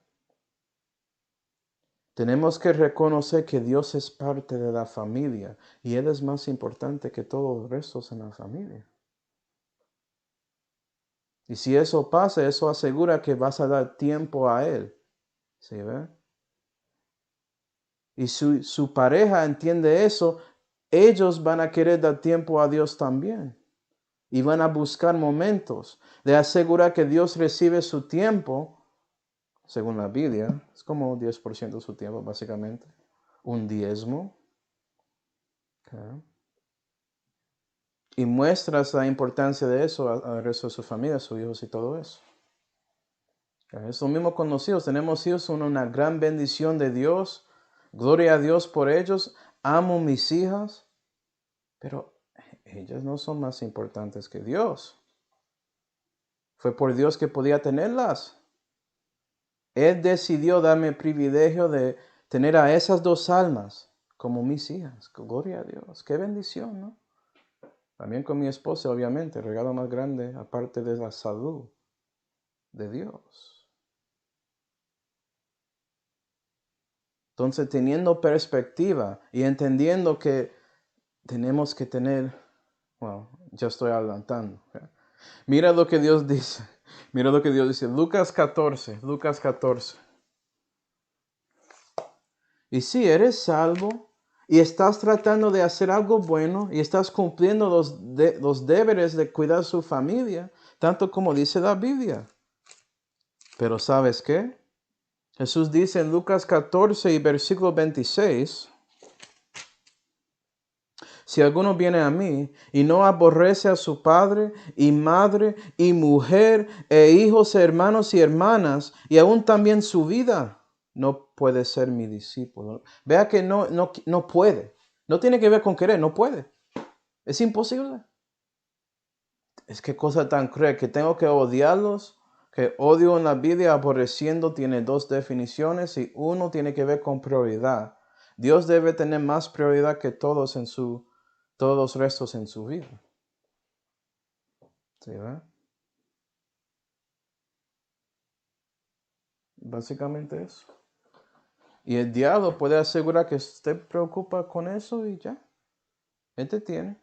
Tenemos que reconocer que Dios es parte de la familia y Él es más importante que todos los restos en la familia. Y si eso pasa, eso asegura que vas a dar tiempo a Él. ¿Sí ve? Y su pareja entiende eso, ellos van a querer dar tiempo a Dios también. Y van a buscar momentos de asegurar que Dios recibe su tiempo, según la Biblia, es como 10% de su tiempo básicamente, un diezmo. Okay. Y muestras la importancia de eso al resto de su familia, sus hijos y todo eso. Okay. Es lo mismo con los hijos, tenemos hijos, son una gran bendición de Dios, gloria a Dios por ellos, amo mis hijas, pero ellas no son más importantes que Dios. Fue por Dios que podía tenerlas. Él decidió darme el privilegio de tener a esas dos almas como mis hijas. Gloria a Dios. Qué bendición, ¿no? También con mi esposa, obviamente, el regalo más grande, aparte de la salud de Dios. Entonces, teniendo perspectiva y entendiendo que tenemos que tener, bueno, ya estoy adelantando. Mira lo que Dios dice. Mira lo que Dios dice. Lucas 14. Y si eres salvo y estás tratando de hacer algo bueno y estás cumpliendo los deberes de cuidar su familia, tanto como dice la Biblia. Pero ¿sabes qué? Jesús dice en Lucas 14 y versículo 26, si alguno viene a mí y no aborrece a su padre y madre y mujer e hijos, hermanos y hermanas, y aún también su vida, no puede ser mi discípulo. Vea que no puede. No tiene que ver con querer, no puede. Es imposible. Es que cosa tan cruel que tengo que odiarlos, que odio en la vida aborreciendo tiene dos definiciones y uno tiene que ver con prioridad. Dios debe tener más prioridad que todos los restos en su vida. ¿Sí, verdad? Básicamente eso. Y el diablo puede asegurar que usted preocupa con eso y ya. Él te tiene.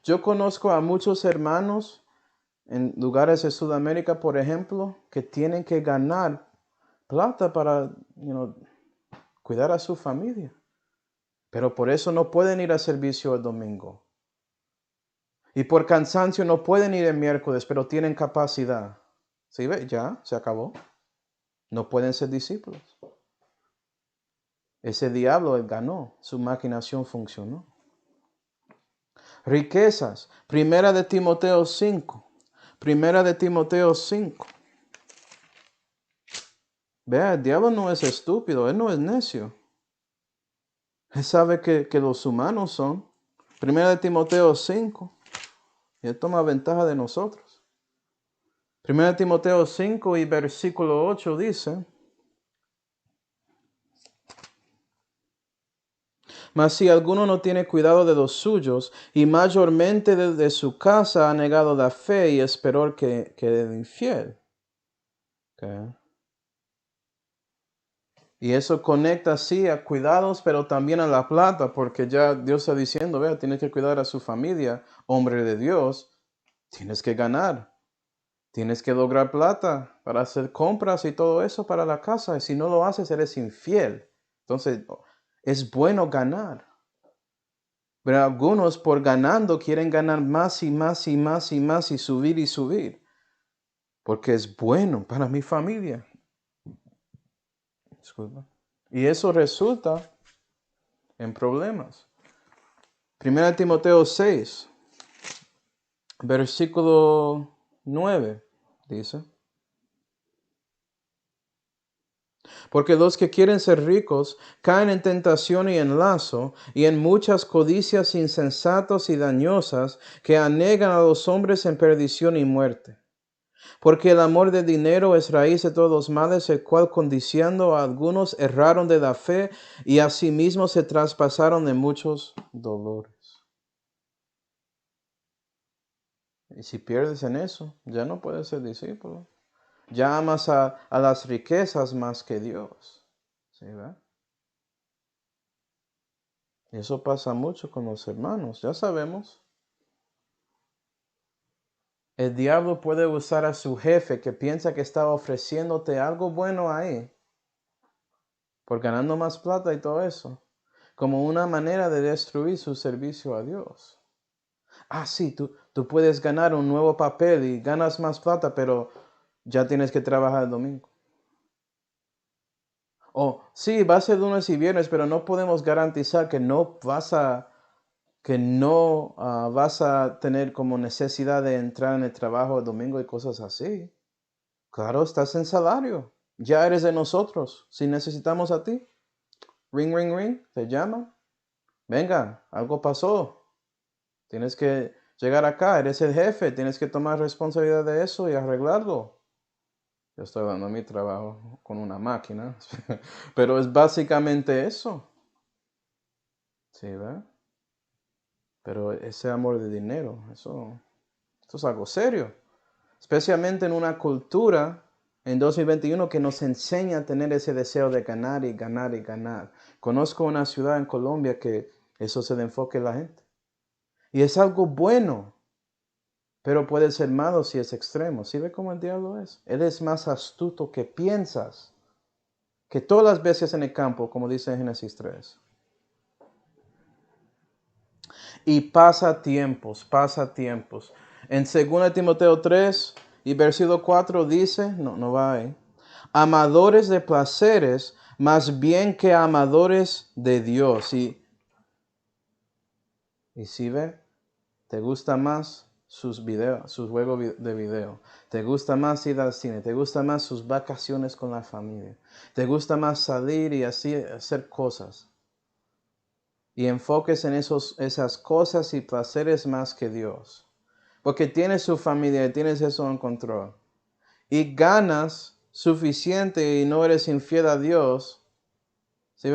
Yo conozco a muchos hermanos en lugares de Sudamérica, por ejemplo, que tienen que ganar plata para cuidar a su familia. Pero por eso no pueden ir a servicio el domingo. Y por cansancio no pueden ir el miércoles, pero tienen capacidad. ¿Sí ve? Ya, se acabó. No pueden ser discípulos. Ese diablo, él ganó. Su maquinación funcionó. Riquezas. Primera de Timoteo 5. Primera de Timoteo 5. Vea, el diablo no es estúpido, él no es necio. Él sabe que los humanos son. Primera de Timoteo 5. Y él toma ventaja de nosotros. Primera de Timoteo 5 y versículo 8 dice: Mas si alguno no tiene cuidado de los suyos, y mayormente de su casa ha negado la fe y es peor que el infiel. Okay. Y eso conecta así a cuidados, pero también a la plata, porque ya Dios está diciendo, vea, tienes que cuidar a su familia, hombre de Dios, tienes que ganar, tienes que lograr plata para hacer compras y todo eso para la casa, y si no lo haces, eres infiel. Entonces, es bueno ganar. Pero algunos por ganando quieren ganar más y más y más y más y subir, porque es bueno para mi familia. Disculpa. Y eso resulta en problemas. 1 Timoteo 6, versículo 9, dice: Porque los que quieren ser ricos caen en tentación y en lazo, y en muchas codicias insensatas y dañosas que anegan a los hombres en perdición y muerte. Porque el amor del dinero es raíz de todos los males, el cual codiciando a algunos erraron de la fe y asimismo se traspasaron de muchos dolores. Y si pierdes en eso, ya no puedes ser discípulo. Ya amas a las riquezas más que Dios. ¿Sí, verdad? Y eso pasa mucho con los hermanos, ya sabemos. El diablo puede usar a su jefe que piensa que está ofreciéndote algo bueno ahí, por ganando más plata y todo eso, como una manera de destruir su servicio a Dios. Ah, sí, tú puedes ganar un nuevo papel y ganas más plata, pero ya tienes que trabajar el domingo. O sí, va a ser lunes y viernes, pero no podemos garantizar que no vas a tener como necesidad de entrar en el trabajo el domingo y cosas así. Claro, estás en salario. Ya eres de nosotros. Si necesitamos a ti, ring, ring, ring, te llaman. Venga, algo pasó. Tienes que llegar acá, eres el jefe, tienes que tomar responsabilidad de eso y arreglarlo. Yo estoy dando mi trabajo con una máquina, pero es básicamente eso. ¿Sí, verdad? Pero ese amor de dinero, eso es algo serio. Especialmente en una cultura en 2021 que nos enseña a tener ese deseo de ganar y ganar y ganar. Conozco una ciudad en Colombia que eso se le enfoque a la gente. Y es algo bueno, pero puede ser malo si es extremo. ¿Sí ve cómo el diablo es? Él es más astuto que piensas, que todas las veces en el campo, como dice en Génesis 3. Y pasatiempos. En 2 Timoteo 3 y versículo 4 dice, no va ahí, amadores de placeres más bien que amadores de Dios. Y si ve, te gusta más sus videos, sus juegos de video. Te gusta más ir al cine. Te gusta más sus vacaciones con la familia. Te gusta más salir y así hacer cosas. Y enfoques en esas cosas y placeres más que Dios. Porque tienes su familia y tienes eso en control. Y ganas suficiente y no eres infiel a Dios. Sí,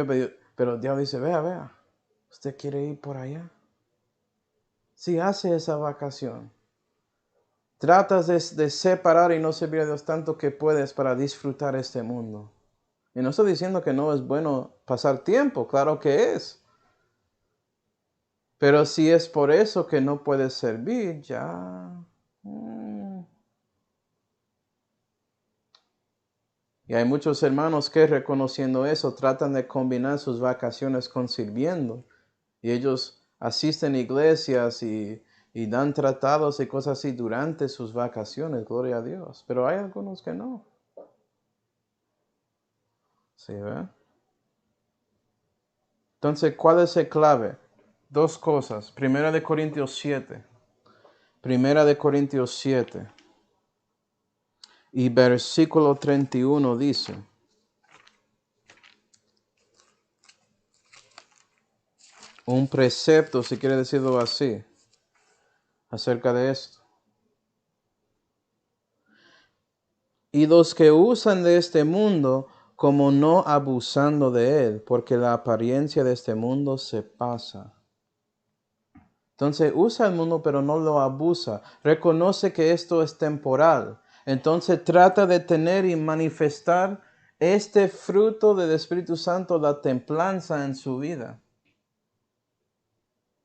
pero Dios dice, vea, ¿usted quiere ir por allá? Si hace esa vacación, tratas de separar y no servir a Dios tanto que puedes para disfrutar este mundo. Y no estoy diciendo que no es bueno pasar tiempo, claro que es. Pero si es por eso que no puedes servir, ya. Y hay muchos hermanos que reconociendo eso tratan de combinar sus vacaciones con sirviendo. Y ellos asisten a iglesias y dan tratados y cosas así durante sus vacaciones, gloria a Dios. Pero hay algunos que no. ¿Sí, ve? Entonces, ¿cuál es el clave? Dos cosas. Primera de Corintios 7. Primera de Corintios 7. Y versículo 31 dice. Un precepto, si quiere decirlo así, acerca de esto. Y los que usan de este mundo, como no abusando de él, porque la apariencia de este mundo se pasa. Entonces usa el mundo, pero no lo abusa. Reconoce que esto es temporal. Entonces trata de tener y manifestar este fruto del Espíritu Santo, la templanza en su vida.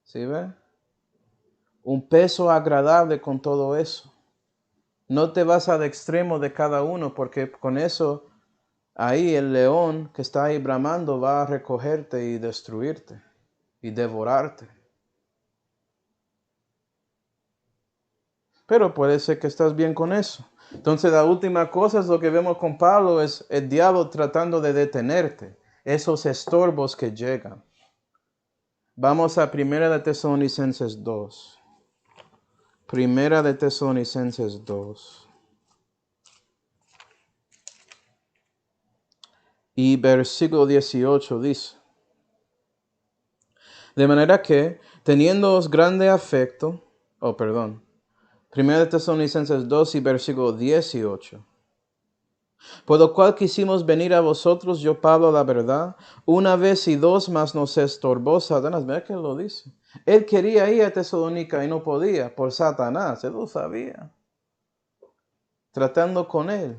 ¿Sí ve? Un peso agradable con todo eso. No te vas al extremo de cada uno, porque con eso, ahí el león que está ahí bramando va a recogerte y destruirte y devorarte. Pero puede ser que estás bien con eso. Entonces la última cosa es lo que vemos con Pablo, es el diablo tratando de detenerte, esos estorbos que llegan. Vamos a Primera de Tesalonicenses 2. Primera de Tesalonicenses 2. Y versículo 18 dice. De manera que, teniéndoos grande afecto, Primera de Tesalonicenses 2 y versículo 18. Por lo cual quisimos venir a vosotros, yo Pablo, la verdad, una vez y dos, mas nos estorbó Satanás. Vea que él lo dice. Él quería ir a Tesalónica y no podía por Satanás, él lo sabía. Tratando con él.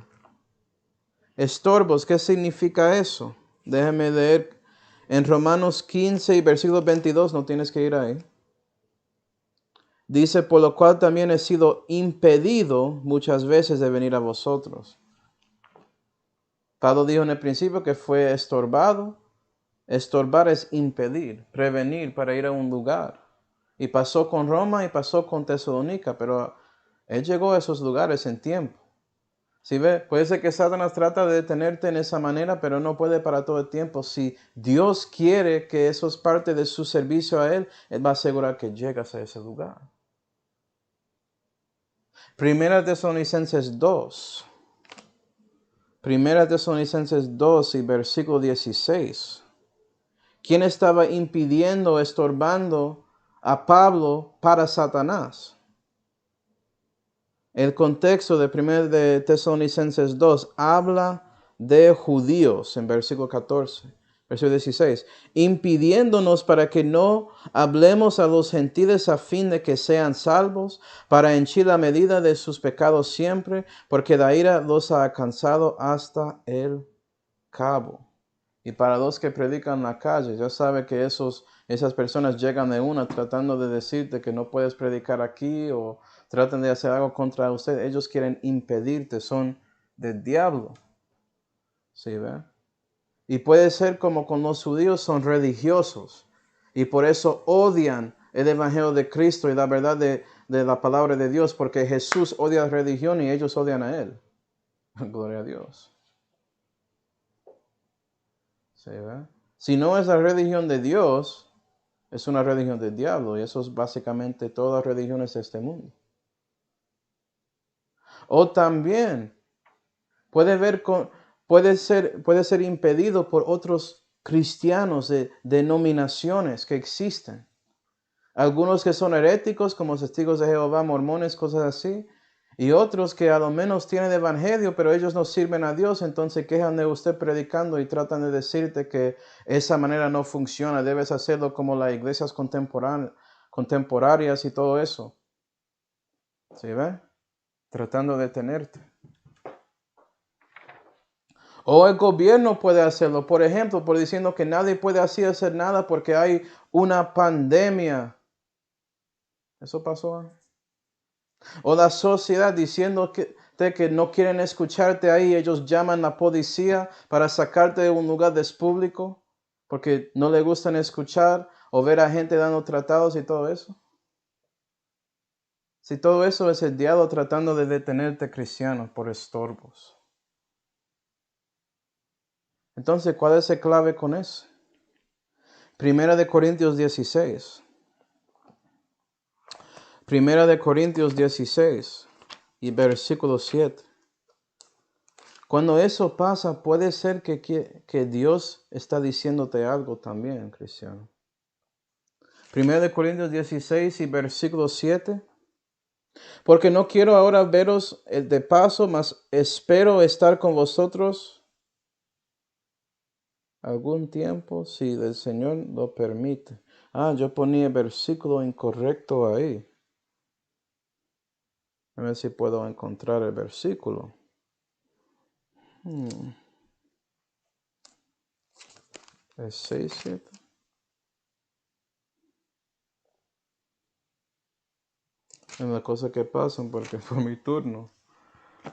Estorbos, ¿qué significa eso? Déjeme leer en Romanos 15 y versículo 22, no tienes que ir ahí. Dice, por lo cual también he sido impedido muchas veces de venir a vosotros. Pablo dijo en el principio que fue estorbado. Estorbar es impedir, prevenir para ir a un lugar. Y pasó con Roma y pasó con Tesalónica, pero él llegó a esos lugares en tiempo. ¿Sí ve? Puede ser que Satanás trata de detenerte en esa manera, pero no puede para todo el tiempo. Si Dios quiere que eso es parte de su servicio a Él, Él va a asegurar que llegas a ese lugar. Primera Tesalonicenses 2. Primera Tesalonicenses 2 y versículo 16. ¿Quién estaba impidiendo, estorbando a Pablo para Satanás? El contexto de 1 de Tesalonicenses 2 habla de judíos en versículo 14, versículo 16, impidiéndonos para que no hablemos a los gentiles a fin de que sean salvos, para henchir la medida de sus pecados siempre, porque la ira los ha alcanzado hasta el cabo. Y para los que predican en la calle, ya sabe que esas personas llegan de una tratando de decirte que no puedes predicar aquí o tratan de hacer algo contra usted. Ellos quieren impedirte, son del diablo. ¿Sí ve? Y puede ser como con los judíos, son religiosos. Y por eso odian el evangelio de Cristo y la verdad de la palabra de Dios, porque Jesús odia la religión y ellos odian a Él. Gloria a Dios. ¿Sí ve? Si no es la religión de Dios, es una religión del diablo, y eso es básicamente todas las religiones de este mundo. O también puede ser impedido por otros cristianos de denominaciones que existen. Algunos que son heréticos, como testigos de Jehová, mormones, cosas así. Y otros que a lo menos tienen evangelio, pero ellos no sirven a Dios, entonces quejan de usted predicando y tratan de decirte que esa manera no funciona, debes hacerlo como las iglesias contemporáneas y todo eso. ¿Sí ve? Tratando de detenerte. O el gobierno puede hacerlo, por ejemplo, por diciendo que nadie puede así hacer nada porque hay una pandemia Eso pasó. O la sociedad diciendo que no quieren escucharte ahí, ellos llaman a la policía para sacarte de un lugar público porque no les gustan escuchar o ver a gente dando tratados y todo eso. Si todo eso es el diablo tratando de detenerte, cristiano, por estorbos. Entonces, ¿cuál es el clave con eso? Primera de Corintios 16. Primera de Corintios 16 y versículo 7. Cuando eso pasa, puede ser que Dios está diciéndote algo también, cristiano. Primera de Corintios 16 y versículo 7. Porque no quiero ahora veros de paso, mas espero estar con vosotros algún tiempo, si el Señor lo permite. Yo ponía el versículo incorrecto ahí. A ver si puedo encontrar el versículo. ¿Es 6, 7? Es la cosa que pasan porque fue mi turno.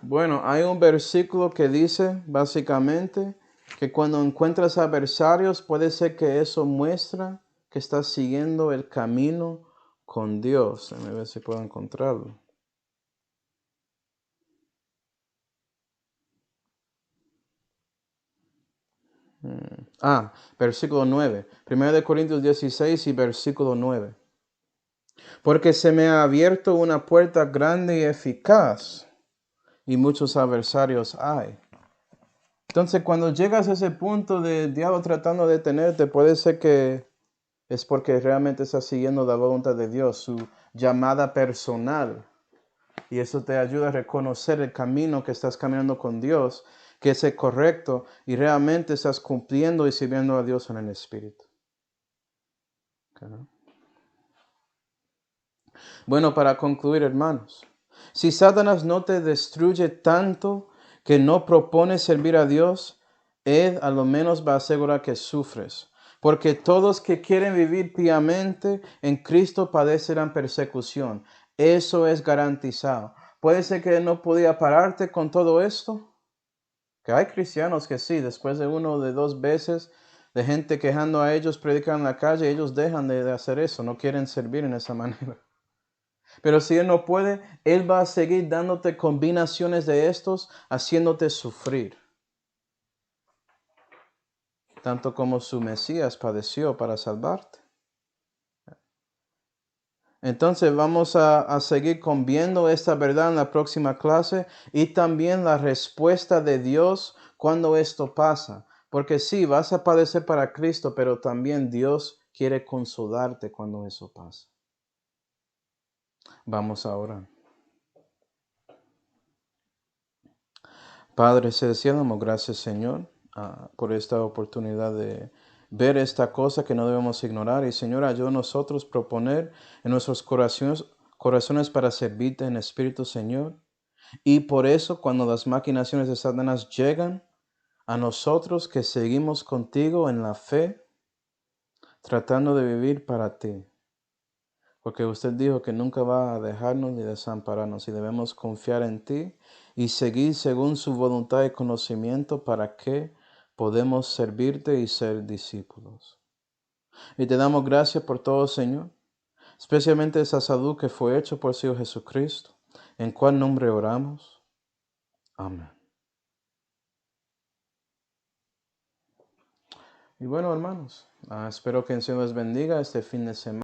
Bueno, hay un versículo que dice básicamente que cuando encuentras adversarios puede ser que eso muestra que estás siguiendo el camino con Dios. A ver si puedo encontrarlo. Versículo 9. 1 Corintios 16 y versículo 9. Porque se me ha abierto una puerta grande y eficaz, y muchos adversarios hay. Entonces, cuando llegas a ese punto de diablo tratando de detenerte, puede ser que es porque realmente estás siguiendo la voluntad de Dios, su llamada personal. Y eso te ayuda a reconocer el camino que estás caminando con Dios, que es el correcto, y realmente estás cumpliendo y sirviendo a Dios en el Espíritu. Okay. Bueno, para concluir, hermanos, si Satanás no te destruye tanto que no propone servir a Dios, Él a lo menos va a asegurar que sufres. Porque todos que quieren vivir piamente en Cristo padecerán persecución. Eso es garantizado. Puede ser que Él no podía pararte con todo esto. Que hay cristianos que sí, después de 1 o de 2 veces de gente quejando a ellos, predican en la calle, ellos dejan de hacer eso, no quieren servir en esa manera. Pero si Él no puede, Él va a seguir dándote combinaciones de estos, haciéndote sufrir. Tanto como su Mesías padeció para salvarte. Entonces vamos a seguir viendo esta verdad en la próxima clase y también la respuesta de Dios cuando esto pasa. Porque sí, vas a padecer para Cristo, pero también Dios quiere consolarte cuando eso pasa. Vamos a orar. Padre Celestial, damos gracias, Señor, por esta oportunidad de ver esta cosa que no debemos ignorar. Y, Señor, ayúdanos a nosotros proponer en nuestros corazones para servirte en espíritu, Señor. Y por eso, cuando las maquinaciones de Satanás llegan a nosotros que seguimos contigo en la fe, tratando de vivir para ti. Porque usted dijo que nunca va a dejarnos ni desampararnos y debemos confiar en ti y seguir según su voluntad y conocimiento para que podamos servirte y ser discípulos. Y te damos gracias por todo, Señor, especialmente esa salud que fue hecha por el Señor Jesucristo, en cuál nombre oramos. Amén. Y bueno, hermanos, espero que el Señor les bendiga este fin de semana.